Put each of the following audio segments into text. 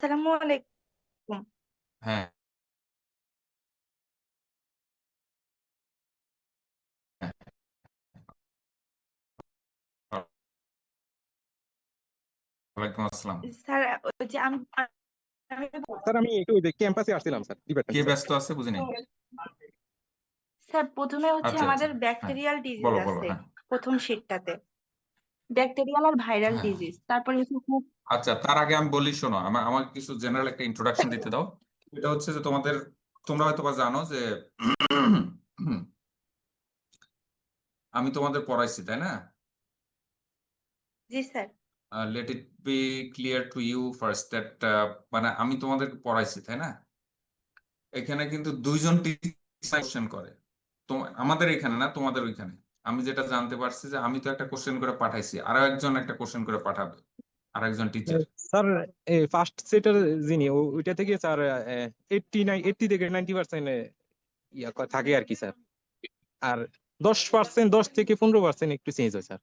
আসসালামু আলাইকুম। হ্যাঁ, হ্যাঁ, ওয়ালাইকুম আসসালাম। স্যার, ওই যে আমি স্যার আমি একটু ওই যে ক্যাম্পাসে আসছিলাম স্যার, কে ডিপার্টমেন্টে স্যার। ব্যস্ত আছে বুঝিনি। স্যার, প্রথমে হচ্ছে আচ্ছা আচ্ছা, আমাদের হ্যাঁ, ব্যাকটেরিয়াল ডিজিজ বলো বলো, আছে। হ্যাঁ প্রথম শীটটাতে ব্যাকটেরিয়াল আর ভাইরাল হ্যাঁ। ডিজিজ, তারপরে হচ্ছে আচ্ছা, তার আগে আমি বলি, শোনো, আমাকে কিছু জেনারেল একটা ইন্ট্রোডাকশন দিতে দাও। এটা হচ্ছে যে তোমরা হয়তো বা জানো যে আমি তোমাদের পড়াইছি, তাই না? জি sir. Let it be clear to you first that, মানে আমি তোমাদেরকে পড়াইছি, তাই না? এখানে কিন্তু দুইজন কোশ্চেন করে, তো আমাদের এখানে না, তোমাদের ওইখানে। আমি যেটা জানতে পারছি যে আমি তো একটা কোশ্চেন করে পাঠাইছি, আরো একজন একটা কোশ্চেন করে পাঠাবে, আর একজন টিচার। স্যার ফার্স্ট সেটার যিনি ওইটা থেকে স্যার 80 থেকে 90% থাকে আর কি স্যার। আর 10%, 10 থেকে 15% একটু চেঞ্জ হয় স্যার।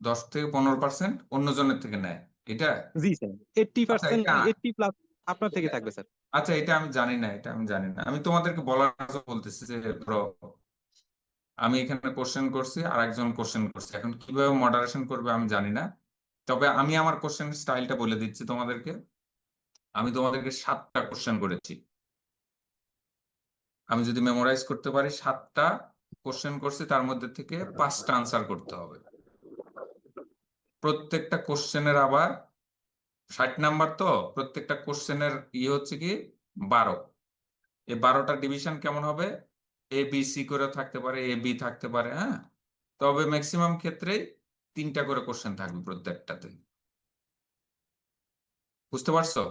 10 থেকে 15% অন্যজনের থেকে নেয়, এটা। জি স্যার, এইটটি আচ্ছা পার্সেন্ট এটা 80+ আপনার থেকে থাকবে স্যার। আচ্ছা, এটা আমি জানি না, এটা আমি জানি না। আমি তোমাদেরকে বলার জন্য বলতেছি যে ধরো আমি এখানে কোশ্চেন করছি, আর একজন কোশ্চেন করছে, এখন কিভাবে মডারেশন করবে আমি জানি না। তবে আমি আমার কোশ্চেন স্টাইলটা বলে দিচ্ছি তোমাদেরকে। আমি তোমাদেরকে 7টা কোশ্চেন করেছি। আমি যদি মেমোরাইজ করতে পারি, 7টা কোশ্চেন করছি, তার মধ্যে থেকে 5টা আনসার করতে হবে। প্রত্যেকটা কোশ্চেনের আবার 60 নাম্বার, তো প্রত্যেকটা কোশ্চেনের হচ্ছে কি 12। এই 12টা ডিভিশন কেমন হবে? এ বি সি করে থাকতে পারে, এ বি থাকতে পারে, হ্যাঁ। তবে ম্যাক্সিমাম ক্ষেত্রেই 3টা করে কোশ্চেন থাকবে প্রত্যেকটাতে। বুঝতে পারছো?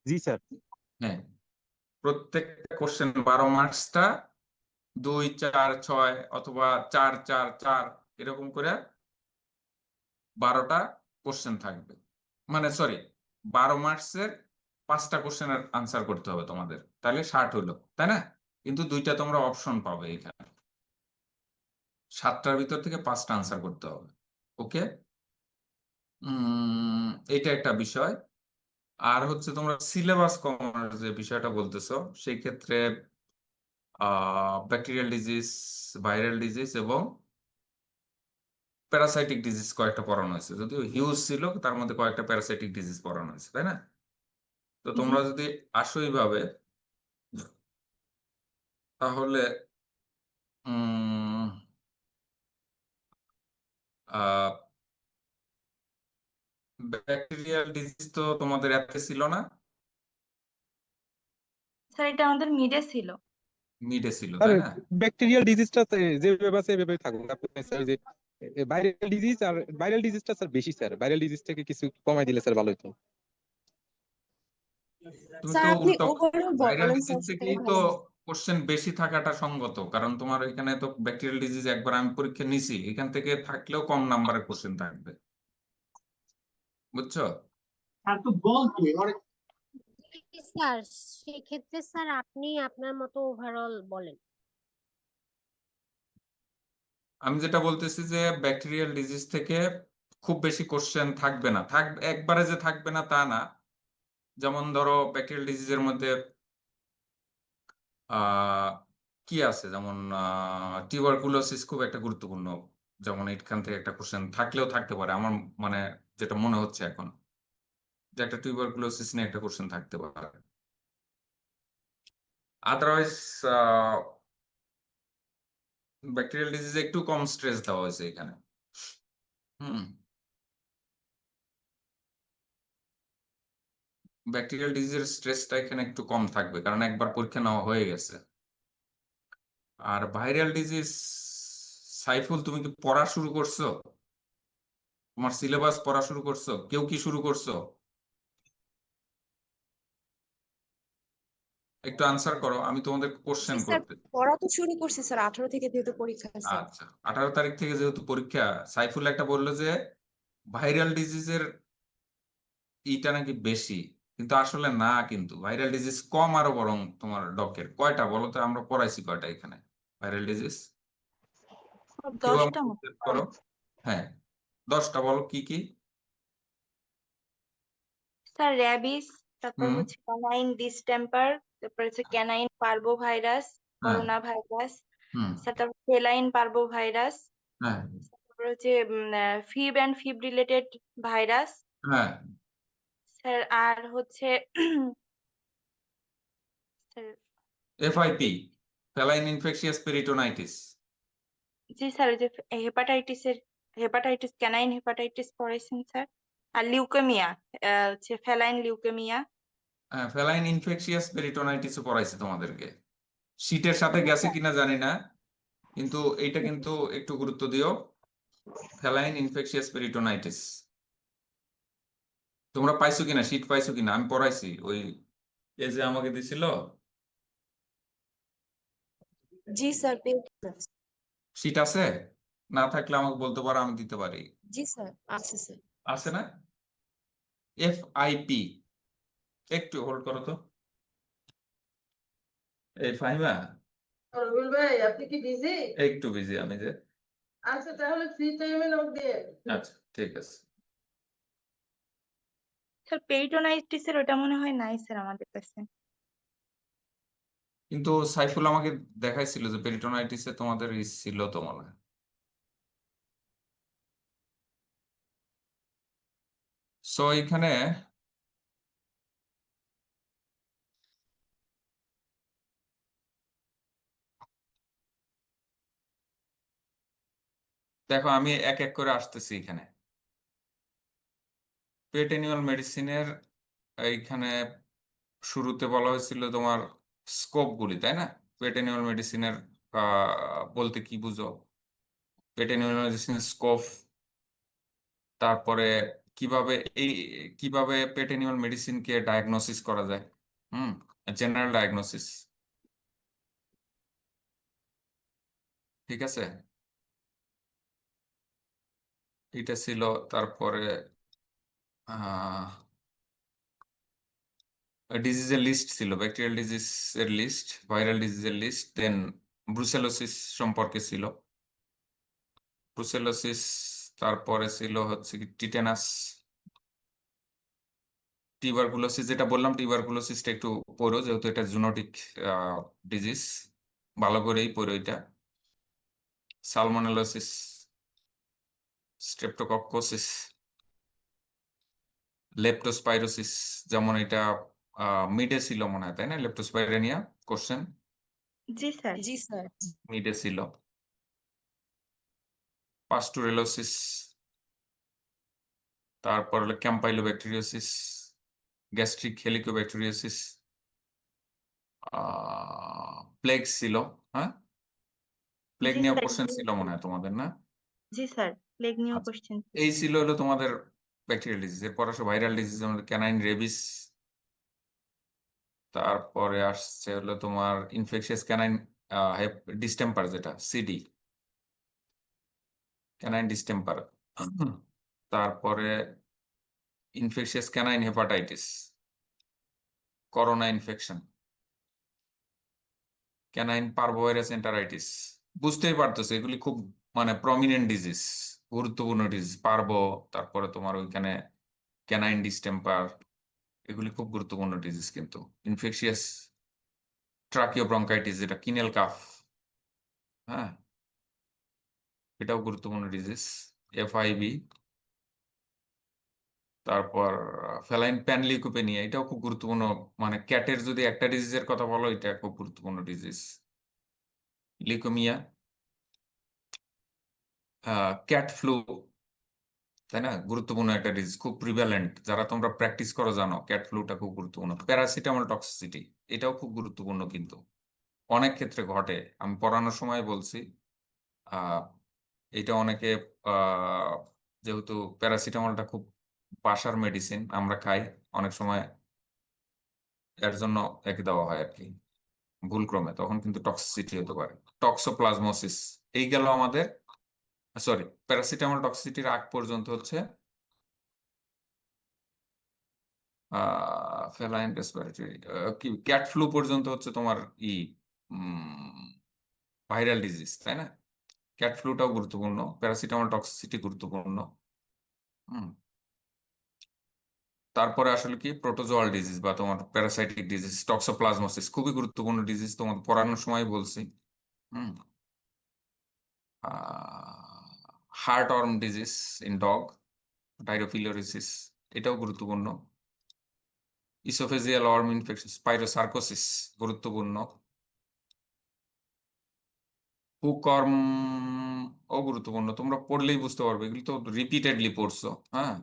জি স্যার। হ্যাঁ, প্রত্যেকটা কোশ্চেন 12 মার্কসটা 2 4 6 অথবা 4 4 4 এরকম করে 12টা কোশ্চেন থাকবে। মানে সরি, 12 মার্কসের 5টা কোশ্চেনের আনসার করতে হবে তোমাদের, তাহলে 60 হলো, তাই না? কিন্তু 2টা তোমরা অপশন পাবে এখানে, 7টার ভিতর থেকে 5টা আনসার করতে হবে। ওকে, এইটা একটা বিষয়। আর হচ্ছে তোমরা সিলেবাস কমার যে বিষয়টা বলতেছো, সেই ক্ষেত্রে ব্যাকটেরিয়াল ডিজিজ, ভাইরাল ডিজিজ এবং প্যারাসাইটিক ডিজিজ কয়েকটা পড়ানো হয়েছে, যদিও হিউজ ছিল, তার মধ্যে কয়েকটা প্যারাসাইটিক ডিজিজ পড়ানো হয়েছে, তাই না? তো জি তোমরা যদি আসো এইভাবে, তাহলে ব্যাকটেরিয়াল ডিজিজ তো তোমাদের এতে ছিল না, স্যার, এটা আমাদের মিডে ছিল। মিডে ছিল, আর তাই না? ব্যাকটেরিয়াল ডিজিজটা যেভাবে আছে এভাবে থাকুক আপনি স্যার। যে ভাইরাল ডিজিজ, আর ভাইরাল ডিজিজটা স্যার বেশি স্যার, ভাইরাল ডিজিজ থেকে কিছু কমাই দিলে স্যার ভালো হতো। তুমি স্যার তো আপনি উল্টো, ওভারঅল ভাইরাল বলেন ডিজিজ স্যার, সেটাই থেকেই তো ভালো হয়। কোশ্চেন বেশি থাকাটা সঙ্গত, কারণ তোমার এখানে তো ব্যাকটেরিয়াল ডিজিজ একবার আমি পরীক্ষা নিছি, এখান থেকে থাকলেও কম নাম্বারের কোশ্চেন থাকবে, বুঝছো? স্যার সেক্ষেত্রে স্যার আপনি আপনার মতো ওভারঅল বলেন। আমি যেটা বলতেছি যে ব্যাকটেরিয়াল ডিজিজ থেকে খুব বেশি কোশ্চেন থাকবে না, একবারে যে থাকবে না তা না। যেমন ধরো ব্যাকটেরিয়াল ডিজিজের মধ্যে আহ কি আছে, যেমন টিউবারকুলোসিস খুব একটা গুরুত্বপূর্ণ, যেমন এখান থেকে একটা কোশ্চেন থাকলেও থাকতে পারে আমার, মানে যেটা মনে হচ্ছে এখন, যে একটা টিউবারকুলোসিস নিয়ে একটা কোশ্চেন থাকতে পারে। আদারওয়াইজ ব্যাকটেরিয়াল ডিজিজে একটু কম স্ট্রেস দেওয়া হয়েছে এখানে। হুম, ব্যাকটেরিয়াল ডিজিজের স্ট্রেসটা এখানে একটু কম থাকবে, কারণ একবার পরীক্ষা নেওয়া হয়ে গেছে। আর ভাইরাল ডিজিজ, সাইফুল তুমি কি পড়া শুরু করছো? তোমার সিলেবাস পড়া শুরু করছো? কেউ কি শুরু করছো? একটু আনসার করো, আমি তোমাদের জি কোশ্চেন স্যার, করতে। পড়া তো শুরু করছি স্যার, 18 থেকে যেহেতু পরীক্ষা স্যার। আচ্ছা, 18 তারিখ থেকে যেহেতু পরীক্ষা, সাইফুল একটা বললো যে ভাইরাল ডিজিজের ইটা নাকি বেশি, কিন্তু আসলে না, কিন্তু ভাইরাল ডিজিজ কম আরো, বরং তোমার ডকের কয়টা বলো তো, আমরা পড়াইছি কয়টা এখানে ভাইরাল ডিজিজ? কেউ 10টা আমাকে মতো। help করো। হ্যাঁ, 10টা বলো, কি কি? স্যার র্যাবিস, তারপর হুম হচ্ছে ক্যানাইন ডিসটেম্পার, তারপর হচ্ছে ক্যানাইন পার্ভো ভাইরাস, হ্যাঁ করোনা ভাইরাস, হুম স্যার তারপর ফেলাইন পার্ভো ভাইরাস, হ্যাঁ তারপর হচ্ছে FIV and FIV related virus, হ্যাঁ স্যার আর হচ্ছে sir FIP feline infectious peritonitis জি স্যার, ওই যে হেপাটাইটিস ক্যানাইন হেপাটাইটিস পড়াইছেন স্যার, আর লিউকেমিয়া, হচ্ছে ফেলাইন লিউকেমিয়া। হ্যাঁ ফেলাইন ইনফেকশিয়াস পেরিটোনাইটিসও পড়াইছে তোমাদেরকে শীতের সাথে গেছে কিনা জানি না কিন্তু এইটা কিন্তু একটু গুরুত্ব দিও ফেলাইন ইনফেকশিয়াস পেরিটোনাইটিস তোমরা পাইছো কিনা শীট পাইছো কিনা আমি পড়াইছি ওই এই যে আমাকে দিছিল জি স্যার পেয়েছি। শীট আছে না থাকলে আমাকে বলতে পারো আমি দিতে পারি জি স্যার আছে স্যার। আছে না এফআইপি একটু হোল্ড করো তো এই ফাহিমা রবিউল ভাই আপনি কি বিজি? একটু বিজি আমি যে আচ্ছা তাহলে ফ্রি টাইমে নক দিয়ে। আচ্ছা ঠিক আছে স্যার পেরিটোনাইটিসের ওটা মনে হয় নাই স্যার আমাদের কাছে। কিন্তু সাইফুল আমাকে দেখাইছিল যে পেরিটোনাইটিসে তোমাদের ছিল তো মনে হয় সো এখানে দেখো আমি এক এক করে আসতেছি এখানে পেটেনিয়াল মেডিসিনের এইখানে শুরুতে বলা হয়েছিল তোমার স্কোপ গুলি তাই না পেটেনিয়াল মেডিসিনের বলতে কি বুঝো পেটেনিয়াল মেডিসিনের স্কোপ তারপরে কিভাবে এই কিভাবে পেটেনিয়াল মেডিসিনকে ডায়াগনোসিস করা যায় হুম জেনারেল ডায়াগনোসিস ঠিক আছে এটা ছিল তারপরে আহ ডিজিজের লিস্ট ছিল ব্যাকটেরিয়াল ডিজিজের লিস্ট ভাইরাল ডিজিজের লিস্ট দেন ব্রুসেলোসিস সম্পর্কে ছিল ব্রুসেলোসিস তারপরে ছিল হচ্ছে কি টিটেনাস টিউবারকুলোসিস যেটা বললাম টিউবারকুলোসিসটা একটু পড়ো যেহেতু এটা জুনোটিক ডিজিজ ভালো করেই পড়ো এটা সালমোনেলোসিস স্ট্রেপ্টোকক্কোসিস লেপ্টোস্পাইরোসিস যেমন এটা মিডে ছিল মনে হয় তাই না লেপ্টোস্পাইরেনিয়া কোশ্চেন জি স্যার। জি স্যার। মিডে ছিল পাস্টুরেলোসিস তারপর হলো ক্যাম্পাইলোব্যাকটেরিওসিস গ্যাস্ট্রিক হেলিকোব্যাকটেরিওসিস প্লেগ ছিল হ্যাঁ প্লেগ জি নিয়ে স্যার। কোশ্চেন ছিল মনে হয় তোমাদের না জি স্যার, প্লেগ নিয়েও আচ্ছা কোশ্চেন। এই ছিল হলো তোমাদের ব্যাকটেরিয়াল ডিজিজ এরপর আসো ভাইরাল ডিজিজ আমাদের ক্যানাইন রেবিস তারপরে আসছে হলো তোমার ইনফেকশিয়াস ক্যানাইন ডিস্টেম্পার যেটা সিডি ক্যানাইন ডিস্টেম্পার তারপরে infectious canine hepatitis corona infection canine parvovirus enteritis বুঝতেই পারতেছো এগুলি খুব মানে প্রমিনেন্ট ডিজিজ গুরুত্বপূর্ণ ডিজিজ পার্ভো তারপরে তোমার ওইখানে ক্যানাইন ডিস্টেম্পার এগুলি খুব গুরুত্বপূর্ণ ডিজিজ কিন্তু ইনফেকশিয়াস ট্রাকিওব্রঙ্কাইটিস যেটা কিনেল কাফ হ্যাঁ এটাও গুরুত্বপূর্ণ ডিজিজ এফআইবি তারপর ফেলাইন প্যানলিউকোপেনিয়া এটাও খুব গুরুত্বপূর্ণ মানে ক্যাটের যদি একটা ডিজিজের কথা বলো এটা খুব গুরুত্বপূর্ণ ডিজিজ লিউকোমিয়া ক্যাট ফ্লু তাই না গুরুত্বপূর্ণ একটা ডিজিজ খুব প্রিভ্যালেন্ট যারা তোমরা প্র্যাকটিস করো জানো ক্যাট ফ্লুটা খুব গুরুত্বপূর্ণ প্যারাসিটামল টক্সিসিটি এটাও খুব গুরুত্বপূর্ণ কিন্তু অনেক ক্ষেত্রে ঘটে আমি পড়ানোর সময় বলছি আহ এটা অনেকে আহ যেহেতু প্যারাসিটামলটা খুব বাসার মেডিসিন আমরা খাই অনেক সময় এর জন্য একে দেওয়া হয় আর কি ভুলক্রমে তখন কিন্তু টক্সিসিটি হতে পারে টক্সোপ্লাজমোসিস এই গেল আমাদের সরি প্যারাসিটামল টক্সিসিটির আগ পর্যন্ত হচ্ছে ফেলাইন রেসপিরেটরি কি ক্যাট ফ্লু পর্যন্ত হচ্ছে তোমার ই ভাইরাল ডিজিজ তাই না ক্যাট ফ্লুটাও গুরুত্বপূর্ণ প্যারাসিটামল টক্সিসিটি গুরুত্বপূর্ণ হুম তারপরে আসলে কি প্রোটোজোয়াল ডিজিজ বা তোমার প্যারাসাইটিক ডিজিজ, টক্সোপ্লাজমোসিস খুবই গুরুত্বপূর্ণ ডিজিজ, তোমার পড়ানোর সময় বলছি। Hmm heart worm disease in dog, dirofilariasis, এটাও গুরুত্বপূর্ণ। ইসোফেজিয়াল ওয়ার্ম ইনফেকশন, স্পাইরোসার্কোসিস গুরুত্বপূর্ণ। হুকর্ম ও গুরুত্বপূর্ণ, তোমরা পড়লেই বুঝতে পারবে, এগুলো তো রিপিটেডলি পড়ছো। হ্যাঁ,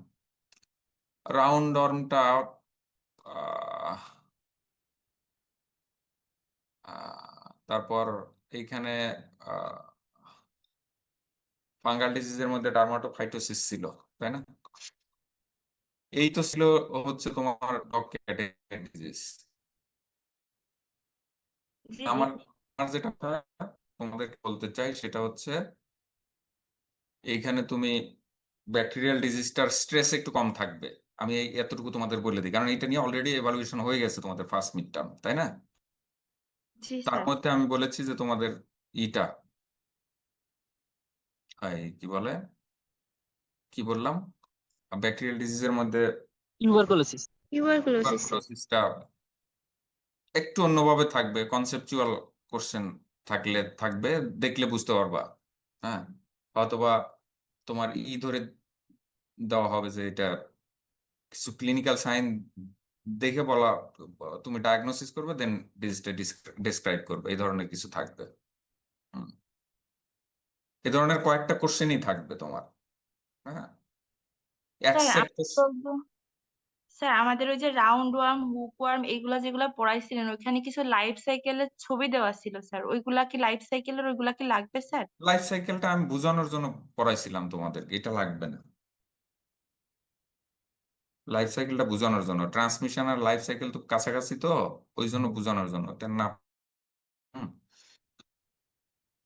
রাউন্ড ওয়ার্মটা তারপর এইখানে ফাঙ্গাল ডিজিজের মধ্যে ডার্মাটোফাইটোসিস ছিল, তাই না? এই তো ছিল হচ্ছে তোমার ডগ ডিজিজ। জি জি আমার আমার যেটা তোমাদেরকে বলতে চাই সেটা হচ্ছে এইখানে তুমি ব্যাকটেরিয়াল ডিজিজটার স্ট্রেস একটু কম থাকবে। আমি এই এতটুকু তোমাদের বলে দিই, কারণ এটা নিয়ে অলরেডি এভালুয়েশন হয়ে গেছে তোমাদের ফার্স্ট মিড টার্ম, তাই না? জি তার স্যার। মধ্যে আমি বলেছি যে তোমাদের ইটা কি বলে, কি বললাম, ব্যাকটেরিয়াল ডিজিজের মধ্যে টিউবারকুলোসিস। tuberculosis-টা একটু অন্যভাবে থাকবে, কনসেপচুয়াল কোশ্চেন থাকবে, দেখলে বুঝতে পারবা। হ্যাঁ, অথবা তোমার ধরে দেওয়া হবে যে এটা কিছু ক্লিনিক্যাল সাইন দেখে বলা, তুমি ডায়াগনোসিস করবে, দেন ডিজিজটা ডিসক্রাইব করবে, এই ধরনের কিছু থাকবে। হুম, এই ধরনের কয়েকটা কোশ্চেনই থাকবে তোমার। হ্যাঁ, এক স্যার সেট আমি বলবো, স্যার আমাদের ওই যে রাউন্ড ওয়ার্ম, হুক ওয়ার্ম এগুলা যেগুলা পড়াইছিলেন ওইখানে কিছু লাইফ সাইকেলের ছবি দেওয়া ছিল স্যার, ওইগুলা কি লাইফ সাইকেলের, ওইগুলা কি লাগবে স্যার? লাইফ সাইকেলটা আমি বোঝানোর জন্য পড়াইছিলাম তোমাদেরকে, এটা লাগবে না। লাইফ সাইকেলটা বোঝানোর জন্য, ট্রান্সমিশন আর লাইফ সাইকেল তো কাছাকাছি, তো ওই জন্য বোঝানোর জন্য এটা না। হুম,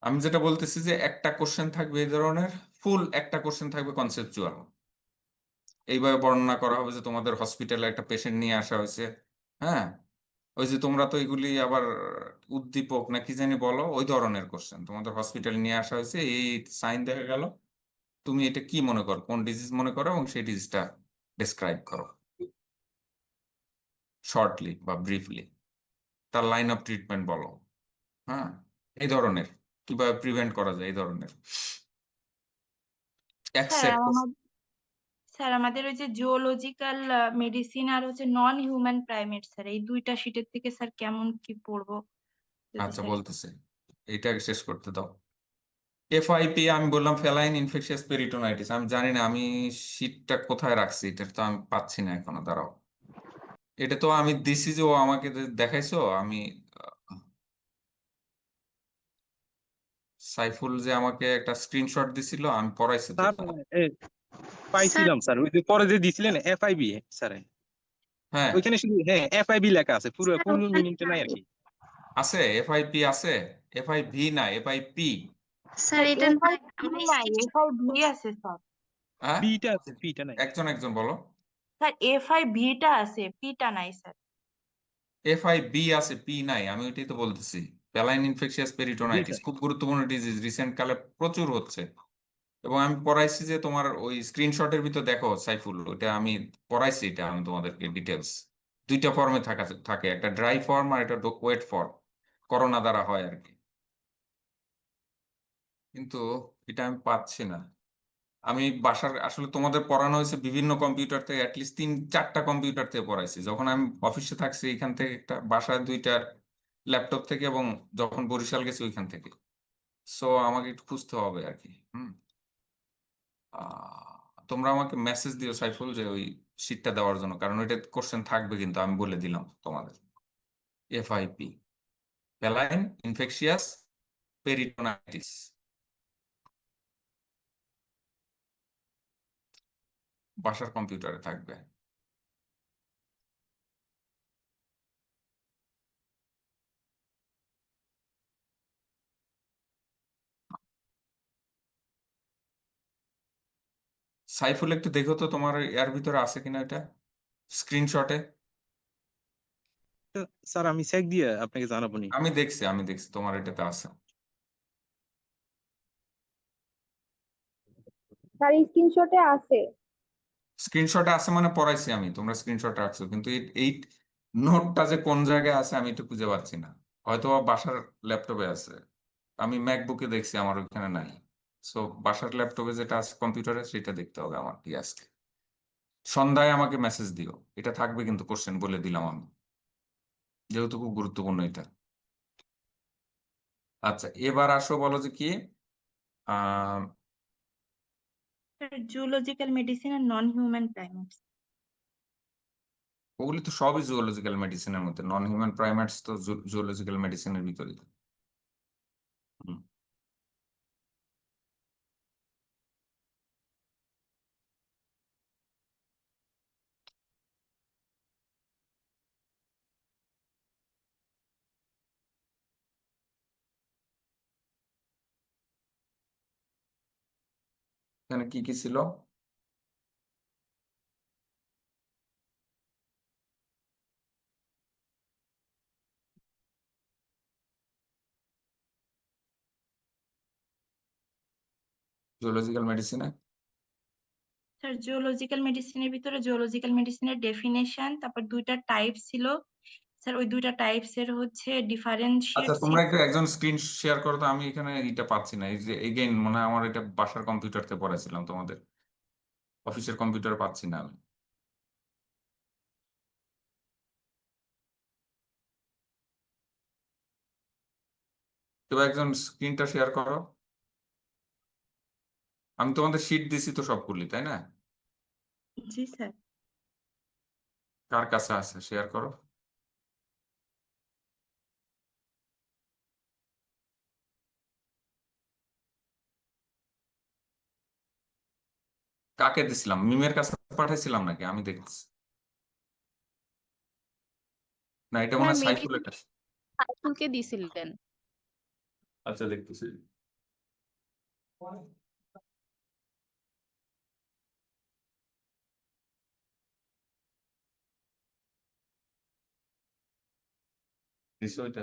আমি যেটা বলতেছি যে একটা কোশ্চেন থাকবে এই ধরনের, ফুল একটা কোশ্চেন থাকবে কনসেপচুয়াল, এইভাবে বর্ণনা করা হবে যে তোমাদের হসপিটালে একটা পেশেন্ট নিয়ে আসা হয়েছে। হ্যাঁ, ওই যে তোমরা তো এগুলি আবার উদ্দীপক না কি জানি বলো, ওই ধরনের কোশ্চেন, তোমাদের হসপিটালে নিয়ে আসা হয়েছে, এই সাইন দেখা গেল, তুমি এটা কি মনে করো, কোন ডিজিজ মনে করো, এবং সেই ডিজিজটা ডিসক্রাইব করো শর্টলি বা ব্রিফলি, তার লাইন অফ ট্রিটমেন্ট বলো। হ্যাঁ, এই ধরনের, কিভাবে প্রিভেন্ট করা যায়, এই ধরনের এক স্যার সেট। স্যার আমাদের ওই যে জিওলজিক্যাল মেডিসিন আর হচ্ছে নন হিউম্যান প্রাইমেট স্যার, এই দুইটা শিটের থেকে স্যার কেমন কি পড়বো যদি আচ্ছা, স্যার। বলতেছে এইটা আগে শেষ করতে দাও। এফআইপি আমি বললাম ফেলাইন ইনফেকশিয়াস পেরিটোনাইটিস, আমি জানি না আমি শীটটা কোথায় রাখছি, এটা তো আমি পাচ্ছি না এখনো, দাঁড়াও। এটা তো আমি দিছি যে ও আমাকে দেখাইছো, আমি সাইফুল যে আমাকে একটা স্ক্রিনশট দিছিল, আমি পড়াইছি তো স্যার তোমার। পাইছিলাম স্যার, ওই যে পরে যে দিছিলেন এফআইবি স্যার, হ্যাঁ, ওইখানে শুধু হ্যাঁ এফআইবি লেখা আছে, পুরো ফুল মিনিংটা নাই আর কি। আছে এফআইপি আছে, এফআইভি না এফআইপি। স্যার এফআই ভি নাই, এফআই ভি আছে স্যার। হ্যাঁ, বিটা আছে, পিটা নাই। একজন একজন বলো। স্যার এফআই ভিটা আছে, পিটা নাই স্যার। এফআইবি আছে, পি নাই, আমি ওইটাই তো বলতেছি। প্যালাইন ইনফেকশিয়াস বিটা পেরিটোনাইটিস খুব গুরুত্বপূর্ণ ডিজিজ, রিসেন্ট কালে প্রচুর হচ্ছে। এবং আমি পড়াইছি যে তোমার ওই স্ক্রিনশটের ভিতর দেখো সাইফুল, ওইটা আমি পড়াইছি, এটা আমি তোমাদেরকে ডিটেলস। দুইটা ফর্মে থাকে, একটা ড্রাই ফর্ম আর একটা ওয়েট ফর্ম, করোনা দ্বারা হয় আর কি। কিন্তু এটা আমি পাচ্ছি না। আমি বাসার আসলে তোমাদের পড়ানো হয়েছে বিভিন্ন কম্পিউটার থেকে, অ্যাটলিস্ট 3-4টা কম্পিউটার থেকে পড়াইছি, যখন আমি অফিসে থাকছি এখান থেকে একটা, বাসায় 2টার ল্যাপটপ থেকে, এবং যখন বরিশাল গেছি ওইখান থেকে। সো আমাকে একটু খুঁজতে হবে আর কি। তোমরা আমাকে মেসেজ দিও সাইফুল যে ওই শীটটা দেওয়ার জন্য, কারণ ওইটা কোশ্চেন থাকবে, কিন্তু আমি বলে দিলাম তোমাদের। এফআইপি, ফেলাইন ইনফেকশিয়াস পেরিটোনাইটিস, বাসার কম্পিউটারে থাকবে। সাইফুল একটু দেখো তো তোমার এর ভিতরে আছে কিনা এটা স্ক্রিনশটে। স্যার আমি চেক দিয়ে আপনাকে জানাবো নি। আমি দেখছি তোমার এটাতে আছে। তার স্ক্রিনশটে আছে। স্ক্রিনশটে আছে মানে পড়াইছি আমি, তোমরা স্ক্রিনশটে রাখছো, কিন্তু এই নোটটা যে কোন জায়গায় আছে আমি একটু খুঁজে পাচ্ছি না। হয়তো বা বাসার ল্যাপটপে আছে, আমি ম্যাকবুকে দেখছি, আমার ওইখানে নাই। সো বাসার ল্যাপটপে যেটা আছে কম্পিউটারে সেটা দেখতে হবে আমার কি আজকে। সন্ধ্যায় আমাকে মেসেজ দিও, এটা থাকবে কিন্তু কোশ্চেন বলে দিলাম আমি, যেহেতু খুব গুরুত্বপূর্ণ এটা। আচ্ছা এবার আসো, বলো যে কি আহ স্যার জুলজিক্যাল মেডিসিন আর নন হিউম্যান প্রাইমেটস। ওগুলি তো সবই জুওলজিক্যাল মেডিসিনের মধ্যে, নন হিউম্যান প্রাইমেটস তো জুওলজিক্যাল মেডিসিনের ভিতরে। হুম। এখানে কি কি ছিল? জুওলজিক্যাল মেডিসিনে স্যার জিওলজিক্যাল মেডিসিনের ভিতরে জিওলজিক্যাল মেডিসিনের ডেফিনেশন, তারপর দুইটা টাইপ ছিল স্যার, ওই দুইটা টাইপস এর হচ্ছে ডিফারেন্সিয়েট আচ্ছা ছিল। তোমরা একটু একজন স্ক্রিন শেয়ার করো তো, আমি এখানে এটা পাচ্ছি না। এই যে এগেইন মনে হয় আমার এটা বাসার কম্পিউটারতে পড়াইছিলাম, তোমাদের অফিসের কম্পিউটার পাচ্ছি না আমি। তো একজন স্ক্রিনটা শেয়ার করো। আমি তোমাদের শিট দিছি তো সবগুলি, তাই না? জি স্যার। কার কাছে আছে শেয়ার করো। কাকে দিছিলাম? মিমের কাছে পাঠাইছিলাম নাকি? আমি দেখছি না, এটা মনে স্যার হয় মেবি সাইফুলের কাছে। সাইফুলকে দিছিলেন। আচ্ছা দেখতেছি। দিছো ওইটা?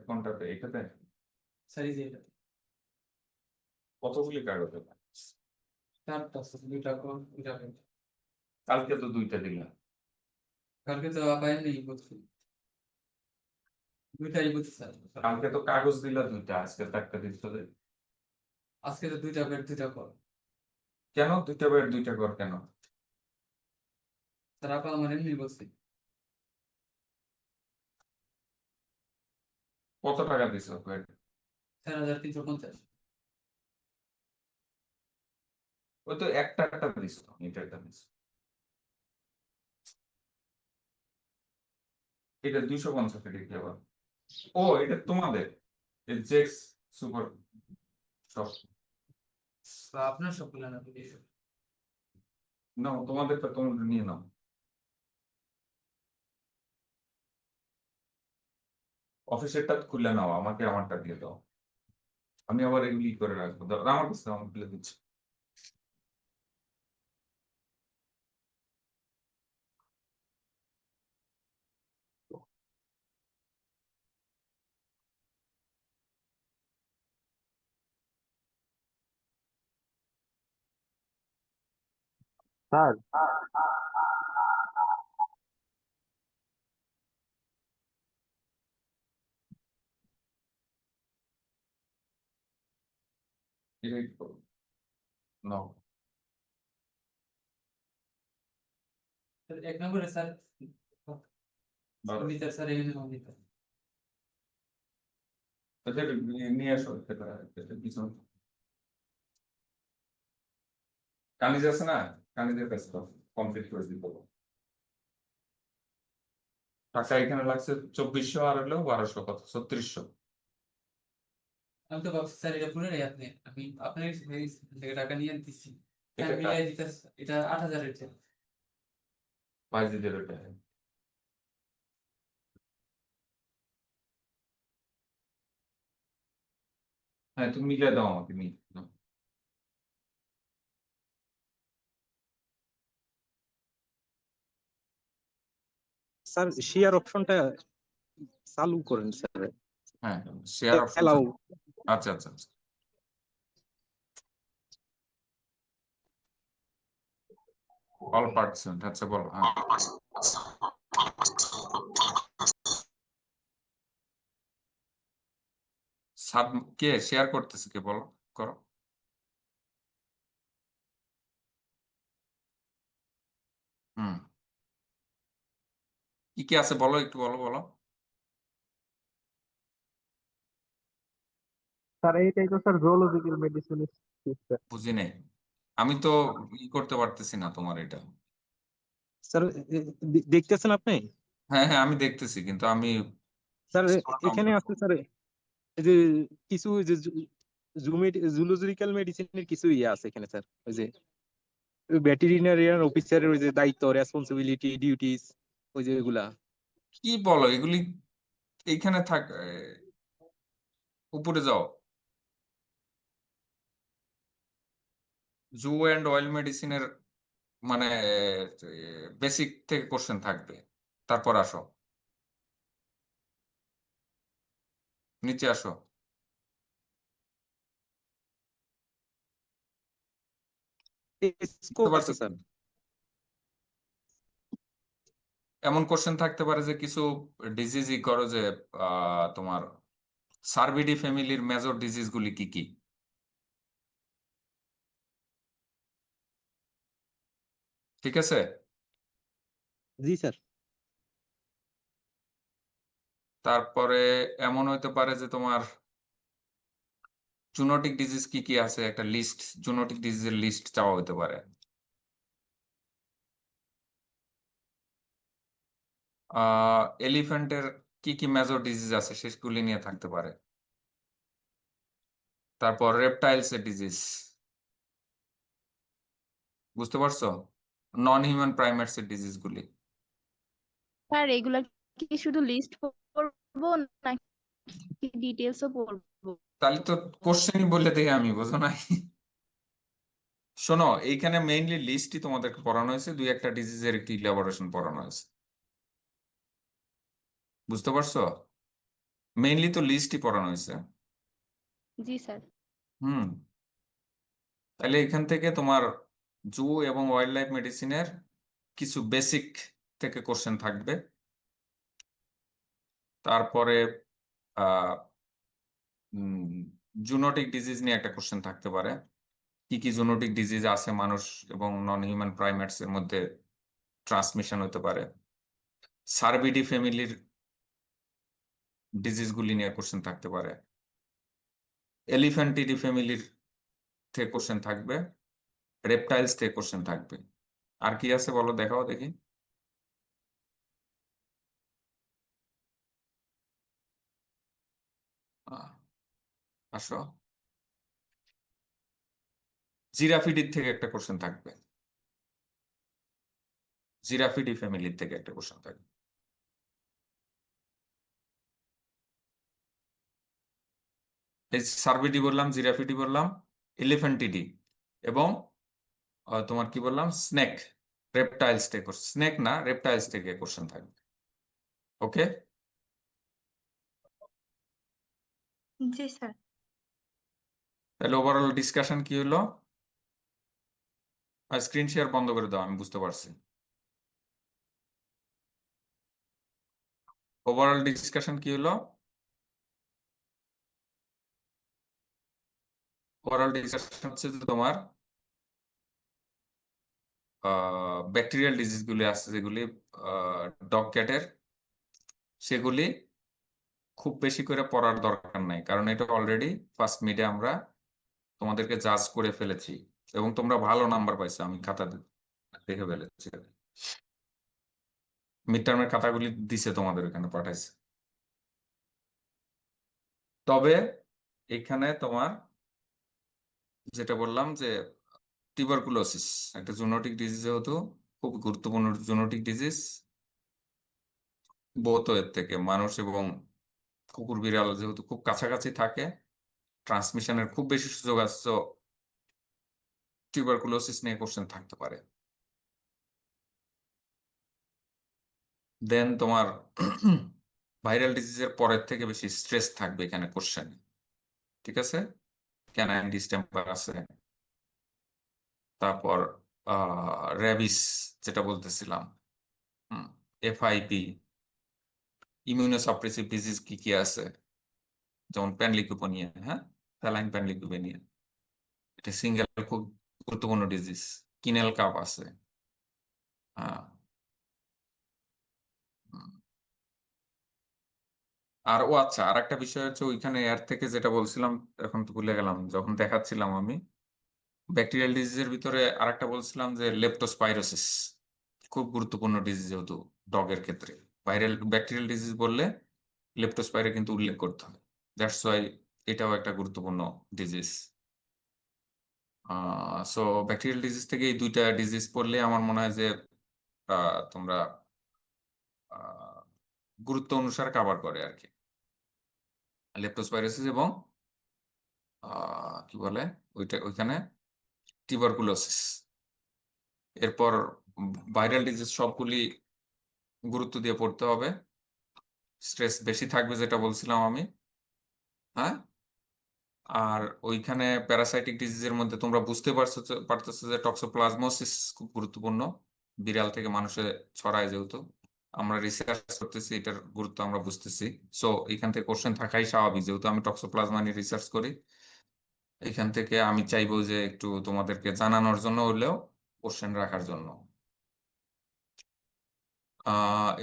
কোনটাতে? এটাতে? কতগুলি কাগজ? কালকে তো দুইটা দিলাম। কালকে তো পাইনি বলছি, দুইটাই বলছি স্যার। কালকে তো কাগজ দিলা দুইটা, আজকে তো একটা দিচ্ছ যে। আজকে তো দুইটা বেড দুইটা কল। কেন দুইটা বেড দুইটা কর কেন? স্যার আপা আমার এমনি বলছি। কত টাকা দিছো বেড? 4,350। ওই তো একটা একটা দিছো, এটা একটা দিছো। এটা 250 টাকা কি আবার? ও এটা তোমাদের জেক্স সুপার শপ। আপনার সব প্ল্যান আপনি দিয়েছেন। নাও তোমাদেরটা, তোমরা নিয়ে নাও। অফিসেরটা খুলে নাও, আমাকে আমারটা দিয়ে দাও, আমি আবার এগুলি করে রাখবো। দাও, আমার কাছে দাও, আমি খুলে দিচ্ছি। স্যার এটাই করো, নাও। স্যার, 1 নম্বরে স্যার বারো। নিতে স্যার এখানে নিতে। আচ্ছা, এটা নিয়ে আসো, এটা পিছনে কানিজ আছে না, কানিজের কাছে কমপ্লিট করে দিতে হবে। টাকা এখানে লাগছে 2400, আর হলো 1200, কত 3600। আমি তো ভাবছি স্যার এটা পুরো আপনি আমি আপনার থেকে টাকা নিয়ে দিচ্ছি। এটা মিলাই দিতে এটা 8,000 এর চেয়ে। বাইজিদের ওটা। হ্যাঁ তুমি মিলিয়ে দাও আমাকে, নাও। স্যার শেয়ার অপশনটা চালু করেন স্যার। হ্যাঁ শেয়ার অপশন। অ্যালাউ আচ্ছা আচ্ছা আচ্ছা। অল পার্টিসিপেন্ট, আচ্ছা বলো। হ্যাঁ। সাব কে শেয়ার করতেছে, কে বলো, করো। হুম, কি কি আছে বলো, একটু বলো বলো। স্যার এইটাই তো স্যার জুওলজিক্যাল মেডিসিন। বুঝি নাই, আমি তো ই করতে পারতেছি না তোমার এটা। স্যার দেখতেছেন আপনি? হ্যাঁ হ্যাঁ, আমি দেখতেছি, কিন্তু আমি স্যার এখানে আছে স্যার, এই যে কিছু যে জুলজিক্যাল মেডিসিনের কিছু ইয়ে আছে এখানে স্যার, ওই যে ভেটেরিনারিয়ান অফিসারের ওই যে দায়িত্ব, রেসপন্সিবিলিটি, ডিউটিস, ওই যে এগুলা। কি বলো এগুলি, এইখানে থাক, উপরে যাও, জু অ্যান্ড অয়েল মেডিসিনের মানে বেসিক থেকে কোশ্চেন থাকবে, তারপর আসো, নিচে আসো। বুঝতে স্কোপ পারছো আছে কি? স্যার। এমন কোশ্চেন থাকতে পারে যে কিছু ডিজিজই করো, যে তোমার সার্ভিডি ফ্যামিলির মেজর ডিজিজ গুলি কি কি, ঠিক আছে? জি স্যার। তারপরে এমন হইতে পারে যে তোমার জুনোটিক ডিজিজ কি কি আছে, একটা লিস্ট, জুনোটিক ডিজিজের লিস্ট চাওয়া হতে পারে। এলিফ্যান্টের কি কি মেজর ডিজিজ আছে সেগুলি নিয়ে থাকতে পারে। তারপর রেপটাইলস এর ডিজিজ, বুঝতে পারছো? নন হিউম্যান প্রাইমেটস এর ডিজিজ গুলি। স্যার এগুলা কি শুধু লিস্ট পড়বো নাকি ডিটেলসও পড়বো? তাহলে তো কোশ্চেনই বলে দেখে আমি, বুঝো নাই? শোনো, এইখানে মেইনলি লিস্টই তোমাদেরকে পড়ানো হয়েছে, দুই একটা ডিজিজের একটি ইলাবোরেশন পড়ানো হয়েছে, বুঝতে পারছো? মেইনলি তো লিস্টই পড়ানো হয়েছে। জি স্যার। হুম, তাহলে এখান থেকে তোমার জু এবং ওয়াইল্ড লাইফ মেডিসিনের কিছু বেসিক থেকে কোশ্চেন থাকবে। তারপরে আহ জুনোটিক ডিজিজ নিয়ে একটা কোশ্চেন থাকতে পারে, কি কি জুনোটিক ডিজিজ আছে মানুষ এবং নন হিউম্যান প্রাইমেটস এর মধ্যে ট্রান্সমিশন হতে পারে। সার্ভিডি ফ্যামিলির ডিজিজ গুলি নিয়ে কোশ্চেন থাকতে পারে। এলিফ্যান্টিডি ফ্যামিলির থেকে কোশ্চেন থাকবে। রেপটাইলস থেকে কোশ্চেন থাকবে। আর কি আছে বলো, দেখাও দেখি। আহ, আসো, জিরাফিডির থেকে একটা কোশ্চেন থাকবে, জিরাফিডি ফ্যামিলির থেকে একটা কোশ্চেন থাকবে। এই সার্ভিডি বললাম, জিরাফিডি বললাম, এলিফ্যান্টিডি এবং তোমার কি বললাম, স্নেক, রেপটাইলস থেকে, স্নেক না রেপটাইলস থেকে কোশ্চেন থাকবে। ওকে, জি স্যার। তাহলে ওভারঅল ডিসকাশন কি হলো? স্ক্রিন শেয়ার বন্ধ করে দাও, আমি বুঝতে পারছি। ওভারঅল ডিসকাশন কি হলো? ওভারঅল ডিসকাশন হচ্ছে যে তোমার ব্যাকটেরিয়াল ডিজিজ গুলি আছে যেগুলি ডগ ক্যাটের, সেগুলি খুব বেশি করে পড়ার দরকার নাই, কারণ এটা অলরেডি ফার্স্ট মিডে আমরা তোমাদেরকে জাজ করে ফেলেছি এবং তোমরা ভালো নাম্বার পাইছো, আমি খাতা দেখে ফেলেছি। মিড টার্মের খাতাগুলি দিছে তোমাদের এখানে পাঠাইছে। তবে এখানে তোমার যেটা বললাম যে টিউবারকুলোসিস একটা জুনোটিক ডিজিজ, যেহেতু খুব গুরুত্বপূর্ণ জুনোটিক ডিজিজ, বোথ এর থেকে মানুষ এবং কুকুর বিড়াল যেহেতু খুব কাছাকাছি থাকে, ট্রান্সমিশনের খুব বেশি সুযোগ আছে, টিউবারকুলোসিস নিয়ে কোশ্চেন থাকতে পারে। দেন তোমার ভাইরাল ডিজিজের পরের থেকে বেশি স্ট্রেস থাকবে এখানে কোশ্চেন, ঠিক আছে? ক্যানাইন ডিস্টেম্পার আছে, তারপর র্যাবিস যেটা বলতেছিলাম, এফআইপি, ইমিউনোসাপ্রেসিভ ডিজিজ কি কি আছে, যেমন প্যানলিউকোপেনিয়া, হ্যাঁ, ফ্যালাইন প্যানলিউকোপেনিয়া, এটা সিঙ্গেল খুব গুরুত্বপূর্ণ ডিজিজ। কিনেল কাপ আছে, হ্যাঁ। হুম। আর ও আচ্ছা, আর একটা বিষয় হচ্ছে ওইখানে এর থেকে যেটা বলছিলাম, এখন তো ভুলে গেলাম যখন দেখাচ্ছিলাম আমি, ব্যাকটেরিয়াল ডিজিজের ভিতরে আরেকটা বলছিলাম যে লেপ্টোস্পাইরোসিস খুব গুরুত্বপূর্ণ ডিজিজ, যেহেতু ডগের ক্ষেত্রে ভাইরাল ব্যাকটেরিয়াল ডিজিজ বললে লেপ্টোস্পাইরে কিন্তু উল্লেখ করতে হবে। দ্যাটস ওয়াই এটাও একটা গুরুত্বপূর্ণ ডিজিজ। সো ব্যাকটেরিয়াল ডিজিজ থেকে এই দুইটা ডিজিজ পড়লে আমার মনে হয় যে তোমরা গুরুত্ব অনুসারে কভার করে আর কি, লেপ্টোস্পাইরোসিস এবং কি বলে ওইখানে টিউবারকুলোসিস। এরপর ভাইরাল ডিজিজ সবগুলি গুরুত্ব দিয়ে পড়তে হবে, স্ট্রেস বেশি থাকবে যেটা বলছিলাম আমি, হ্যাঁ। আর ওইখানে প্যারাসাইটিক ডিজিজের মধ্যে তোমরা বুঝতে পারতেছো যে টক্সোপ্লাজমোসিস খুব গুরুত্বপূর্ণ, বিড়াল থেকে মানুষে ছড়ায়, যেহেতু আমরা রিসার্চ করতেছি এটার গুরুত্ব আমরা বুঝতেছি। সো এখান থেকে কোশ্চেন থাকাই স্বাভাবিক, যেহেতু আমি টক্সোপ্লাজমা নিয়ে রিসার্চ করি। এখান থেকে আমি চাইবো যে একটু তোমাদেরকে জানানোর জন্য হলেও কোশ্চেন রাখার জন্য।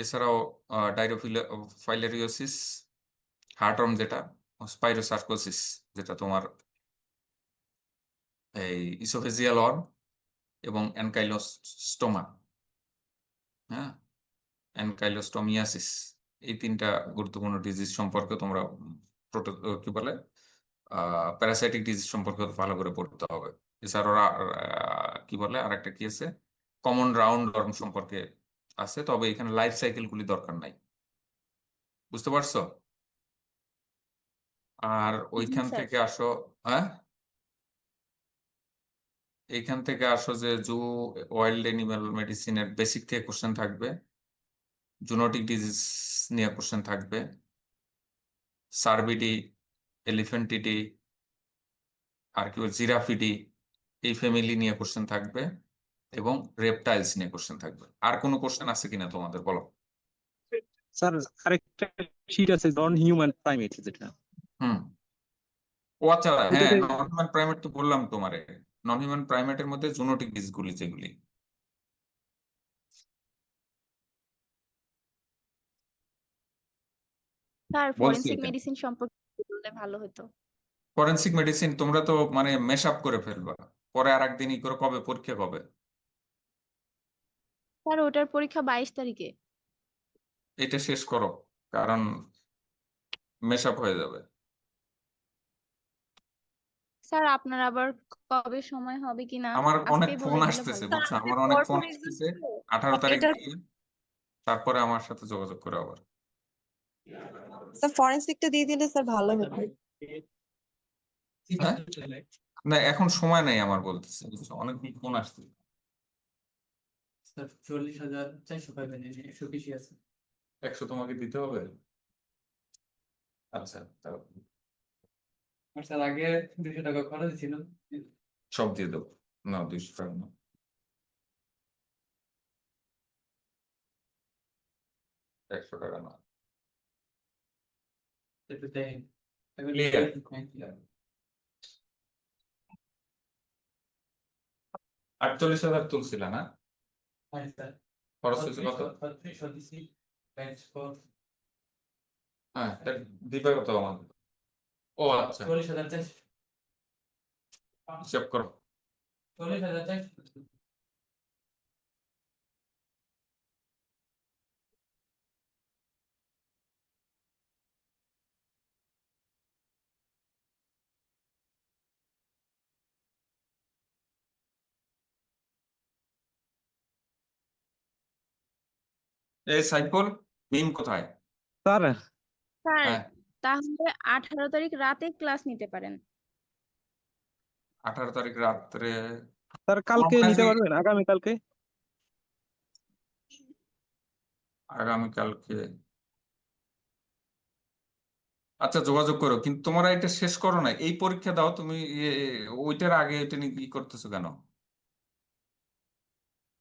এছাড়াও ডাইরোফাইলেরিওসিস, হার্টওয়ার্ম যেটা, স্পাইরোসার্কোসিস যেটা তোমার এই ইসোফেজিয়াল ওয়ার্ম, এবং অ্যানকাইলোস্টোমা, হ্যাঁ, অ্যানকাইলোস্টোমিয়াসিস, এই তিনটা গুরুত্বপূর্ণ ডিজিজ সম্পর্কে তোমরা কি বলে প্যারাসাইটিক ডিজিজ সম্পর্কে ভালো করে পড়তে হবে। এছাড়াও কি বলে আরেকটা কি আছে, কমন রাউন্ড ওয়ার্ম সম্পর্কে আছে, তবে এখানে লাইফ সাইকেল গুলি দরকার নাই, বুঝতে পারছো? আর ওইখান স্যার। থেকে আসো, হ্যাঁ, এইখান থেকে আসো যে জু ওয়াইল্ড অ্যানিমাল মেডিসিনের বেসিক থেকে কোশ্চেন থাকবে, জুনোটিক ডিজিজ নিয়ে কোশ্চেন থাকবে, সার্বিডি, এলিফ্যান্টিডি, আর কি জিরাফিডি, এই ফ্যামিলি নিয়ে কোশ্চেন থাকবে, এবং রেপটাইলস নিয়ে কোশ্চেন থাকবে। আর কোনো কোশ্চেন আছে কিনা তোমাদের, বলো। স্যার আরেকটা শীট আছে নন হিউম্যান প্রাইমেট যেটা, হুম, ও আচ্ছা, হ্যাঁ, ওইটাতে নন হিউম্যান প্রাইমেট তো বললাম তোমারে, নন হিউম্যান প্রাইমেটের মধ্যে জুনোটিক ডিজিজগুলি যেগুলি, স্যার বলছি ফরেনসিক এটা। মেডিসিন সম্পর্কে বললে ভালো হতো। ফরেনসিক মেডিসিন তোমরা তো মানে মেশ আপ করে ফেলবা, পরে আর একদিন ই করে, কবে পরীক্ষা কবে? স্যার ওটার পরীক্ষা 22 তারিখে। এটা শেষ করো, কারণ মেশ আপ হয়ে যাবে। স্যার আপনার আবার কবে সময় হবে কিনা আমার অনেক আজকেই ফোন বলে দিলে আসতেছে, ভালো স্যার হতো। বুঝছো, আমাদের আমার অনেক ফোন পরপর এক্সাম আসতেছে। ছিল 18 তারিখ এটা। দিয়ে তারপরে আমার সাথে যোগাযোগ করে আবার। স্যার ফরেনসিকটা দিয়ে দিলে স্যার ভালো হতো। হ্যাঁ, না এখন সময় নেই আমার, বলতেছে, বুঝছো, অনেক ফোন আসছে। স্যার 40,400 পাবেন, 100 বেশি আছে। 100 তোমাকে দিতে হবে? আচ্ছা, আর স্যার আগে 200 টাকা খরচ ছিল। সব দিয়ে দেবো, না 200 টাকা না, 100 টাকা না। একটু দেন। Clear? 48,000 তুলছিল না, হ্যাঁ স্যার। খরচ হয়েছে কত? 300 দিছি। ব্যাংক খরচ হ্যাঁ, দিবে কত আমাদের? ও আচ্ছা, 40,400। হিসাব করো। 40,400। এই সাইফুল, মিম কোথায়? স্যার স্যার হ্যাঁ, তাহলে 18 তারিখ রাতে ক্লাস নিতে পারেন। 18 তারিখ রাত্রে। স্যার আমার কালকে মনে হয় নিতে যে পারবেন, আগামী কালকে? আগামীকালকে, আচ্ছা যোগাযোগ করো, কিন্তু তোমরা এটা শেষ করো না, এই পরীক্ষা দাও তুমি, ওইটার আগে এটা নিয়ে কি করতেছো কেন?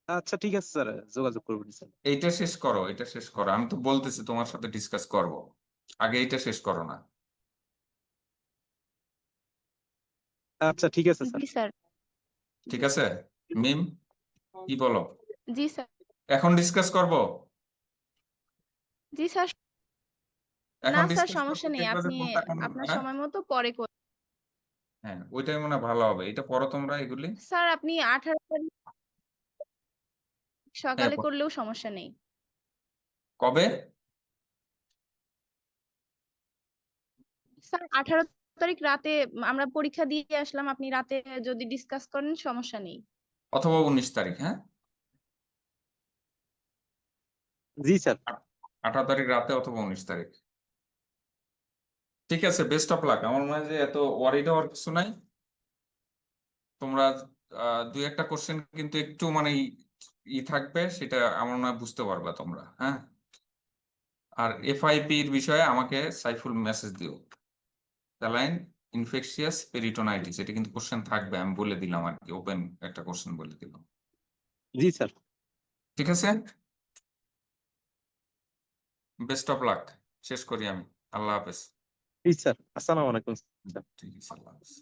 আচ্ছা ঠিক আছে স্যার, যোগাযোগ করবেন স্যার। এইটা শেষ করো, এটা শেষ করো, আমি তো বলতেছি তোমার সাথে ডিসকাস করব, আগে এইটা শেষ করো না। আচ্ছা ঠিক আছে স্যার। জি স্যার। ঠিক আছে মিম, কি বলো? জি স্যার। এখন ডিসকাস করব? জি স্যার। না এখন স্যার, ডিসকাস করবো, সমস্যা নেই, দেখবা যে আপনি কোনটা কোন, আপনার হ্যাঁ সময় মতো পরে করুন। হ্যাঁ ওইটাই মনে হয় ভালো হবে। এটা পড়ো তোমরা এগুলি। স্যার আপনি 18 তারিখ হ্যাঁ সকালে করলেও সমস্যা নেই। কবে? স্যার 18 তারিখ রাতে আমরা পরীক্ষা দিয়ে আসলাম, আপনি রাতে যদি ডিসকাস করেন সমস্যা নেই। অথবা 19 তারিখ, হ্যাঁ জি স্যার। 18 তারিখ রাতে অথবা 19 তারিখ। ঠিক আছে, বেস্ট অফ লাক। আমার মনে হয় যে এত ওয়ারিড হওয়ার কিছু নাই। তোমরা দুই একটা কোশ্চেন কিন্তু একটু মানে ই থাকবে, সেটা আমার মনে হয় বুঝতে পারবা তোমরা, হ্যাঁ। আর এফআইপি এর বিষয়ে আমাকে সাইফুল মেসেজ দিও। স্যালাইন ইনফেকশিয়াস পেরিটোনাইটিস, এটা কিন্তু কোশ্চেন থাকবে, আমি বলে দিলাম আর কি, ওপেন একটা কোশ্চেন বলে দিলাম। জি স্যার। ঠিক আছে, বেস্ট অফ লাক। শেষ করি আমি। আল্লাহ হাফেজ। জি স্যার, আসসালামু আলাইকুম স্যার। ঠিক আছে, আল্লাহ হাফেজ।